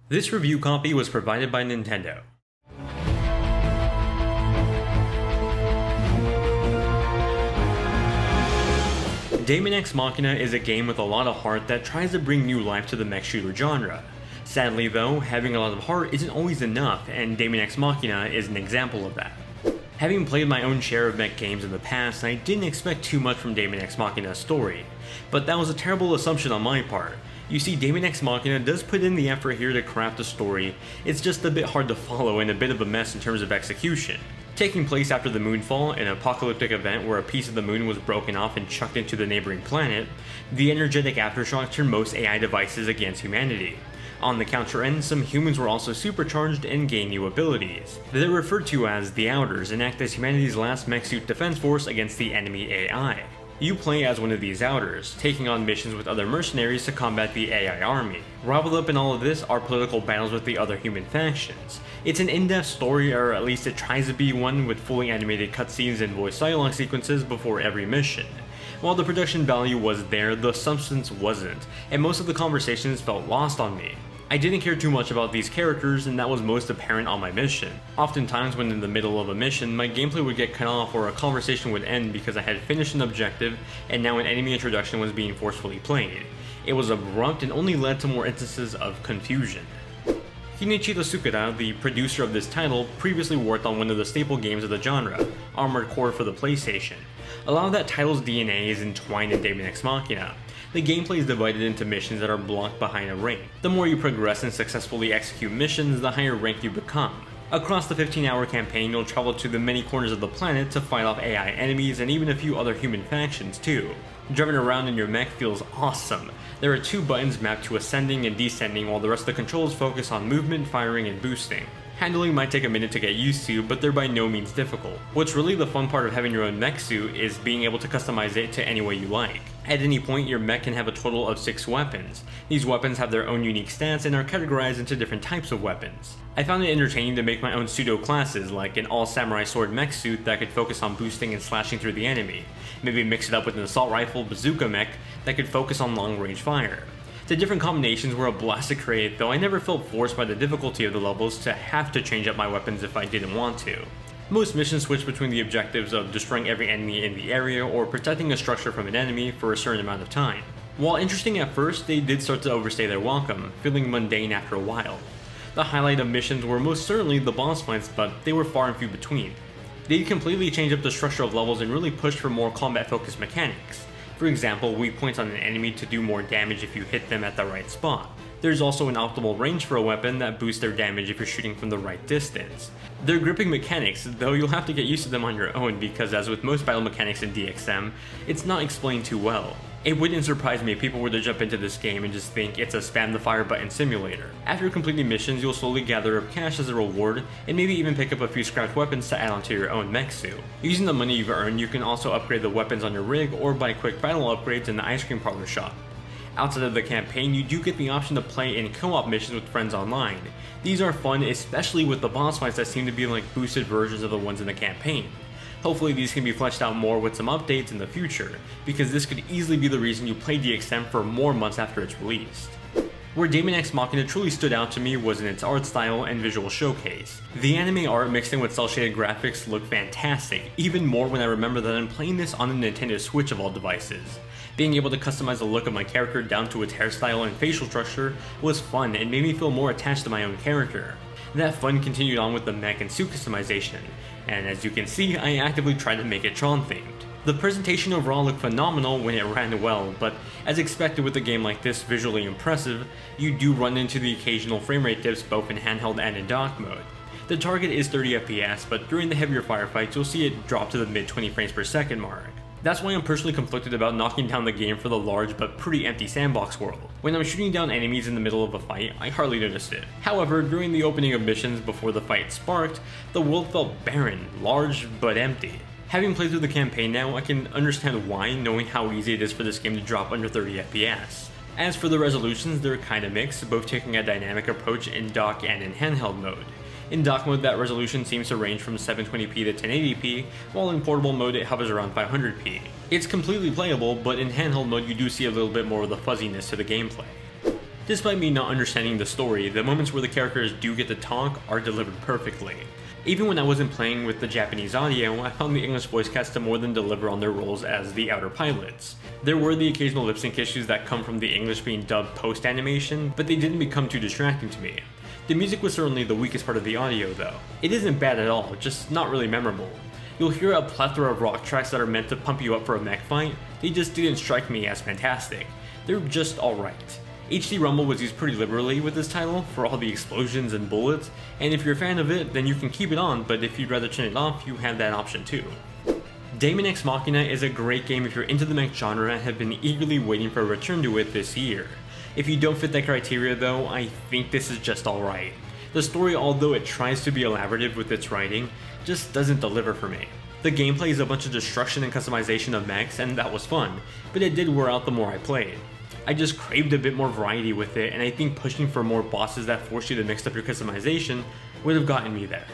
This review copy was provided by Nintendo. Daemon X Machina is a game with a lot of heart that tries to bring new life to the mech shooter genre. Sadly though, having a lot of heart isn't always enough, and Daemon X Machina is an example of that. Having played my own share of mech games in the past, I didn't expect too much from Daemon X Machina's story, but that was a terrible assumption on my part. You see, Daemon X Machina does put in the effort here to craft a story, it's just a bit hard to follow and a bit of a mess in terms of execution. Taking place after the moonfall, an apocalyptic event where a piece of the moon was broken off and chucked into the neighboring planet, the energetic aftershock turned most AI devices against humanity. On the counter end, some humans were also supercharged and gained new abilities. They're referred to as the Outers and act as humanity's last mech suit defense force against the enemy AI. You play as one of these Outers, taking on missions with other mercenaries to combat the AI army. Rivaled up in all of this are political battles with the other human factions. It's an in-depth story, or at least it tries to be one, with fully animated cutscenes and voice dialogue sequences before every mission. While the production value was there, the substance wasn't, and most of the conversations felt lost on me. I didn't care too much about these characters, and that was most apparent on my mission. Oftentimes when in the middle of a mission, my gameplay would get cut off or a conversation would end because I had finished an objective and now an enemy introduction was being forcefully played. It was abrupt and only led to more instances of confusion. Kinichiro Sukura, the producer of this title, previously worked on one of the staple games of the genre, Armored Core for the PlayStation. A lot of that title's DNA is entwined in Daemon X Machina. The gameplay is divided into missions that are blocked behind a ring. The more you progress and successfully execute missions, the higher rank you become. Across the 15-hour campaign, you'll travel to the many corners of the planet to fight off AI enemies and even a few other human factions too. Driving around in your mech feels awesome. There are 2 buttons mapped to ascending and descending, while the rest of the controls focus on movement, firing, and boosting. Handling might take a minute to get used to, but they're by no means difficult. What's really the fun part of having your own mech suit is being able to customize it to any way you like. At any point, your mech can have a total of 6 weapons. These weapons have their own unique stats and are categorized into different types of weapons. I found it entertaining to make my own pseudo classes, like an all-samurai sword mech suit that could focus on boosting and slashing through the enemy. Maybe mix it up with an assault rifle bazooka mech that could focus on long-range fire. The different combinations were a blast to create, though I never felt forced by the difficulty of the levels to have to change up my weapons if I didn't want to. Most missions switch between the objectives of destroying every enemy in the area or protecting a structure from an enemy for a certain amount of time. While interesting at first, they did start to overstay their welcome, feeling mundane after a while. The highlight of missions were most certainly the boss fights, but they were far and few between. They completely changed up the structure of levels and really pushed for more combat-focused mechanics. For example, weak points on an enemy to do more damage if you hit them at the right spot. There's also an optimal range for a weapon that boosts their damage if you're shooting from the right distance. They're gripping mechanics, though you'll have to get used to them on your own because as with most battle mechanics in DXM, it's not explained too well. It wouldn't surprise me if people were to jump into this game and just think it's a spam the fire button simulator. After completing missions, you'll slowly gather up cash as a reward, and maybe even pick up a few scrapped weapons to add onto your own mech suit. Using the money you've earned, you can also upgrade the weapons on your rig or buy quick battle upgrades in the ice cream parlor shop. Outside of the campaign, you do get the option to play in co-op missions with friends online. These are fun, especially with the boss fights that seem to be like boosted versions of the ones in the campaign. Hopefully these can be fleshed out more with some updates in the future, because this could easily be the reason you play DXM for more months after it's released. Where Daemon X Machina truly stood out to me was in its art style and visual showcase. The anime art mixed in with cel-shaded graphics looked fantastic, even more when I remember that I'm playing this on a Nintendo Switch of all devices. Being able to customize the look of my character down to its hairstyle and facial structure was fun and made me feel more attached to my own character. That fun continued on with the mech and suit customization, and as you can see, I actively tried to make it Tron themed. The presentation overall looked phenomenal when it ran well, but as expected with a game like this visually impressive, you do run into the occasional framerate dips both in handheld and in dock mode. The target is 30 FPS, but during the heavier firefights you'll see it drop to the mid 20 frames per second mark. That's why I'm personally conflicted about knocking down the game for the large but pretty empty sandbox world. When I'm shooting down enemies in the middle of a fight, I hardly noticed it. However, during the opening of missions before the fight sparked, the world felt barren, large, but empty. Having played through the campaign now, I can understand why, knowing how easy it is for this game to drop under 30 FPS. As for the resolutions, they're kinda mixed, both taking a dynamic approach in dock and in handheld mode. In dock mode, that resolution seems to range from 720p to 1080p, while in portable mode it hovers around 500p. It's completely playable, but in handheld mode you do see a little bit more of the fuzziness to the gameplay. Despite me not understanding the story, the moments where the characters do get to talk are delivered perfectly. Even when I wasn't playing with the Japanese audio, I found the English voice cast to more than deliver on their roles as the outer pilots. There were the occasional lip sync issues that come from the English being dubbed post-animation, but they didn't become too distracting to me. The music was certainly the weakest part of the audio though. It isn't bad at all, just not really memorable. You'll hear a plethora of rock tracks that are meant to pump you up for a mech fight, they just didn't strike me as fantastic. They're just alright. HD Rumble was used pretty liberally with this title for all the explosions and bullets, and if you're a fan of it, then you can keep it on, but if you'd rather turn it off, you have that option too. Daemon X Machina is a great game if you're into the mech genre and have been eagerly waiting for a return to it this year. If you don't fit that criteria though, I think this is just alright. The story, although it tries to be elaborative with its writing, just doesn't deliver for me. The gameplay is a bunch of destruction and customization of mechs, and that was fun, but it did wear out the more I played. I just craved a bit more variety with it, and I think pushing for more bosses that force you to mix up your customization would have gotten me there.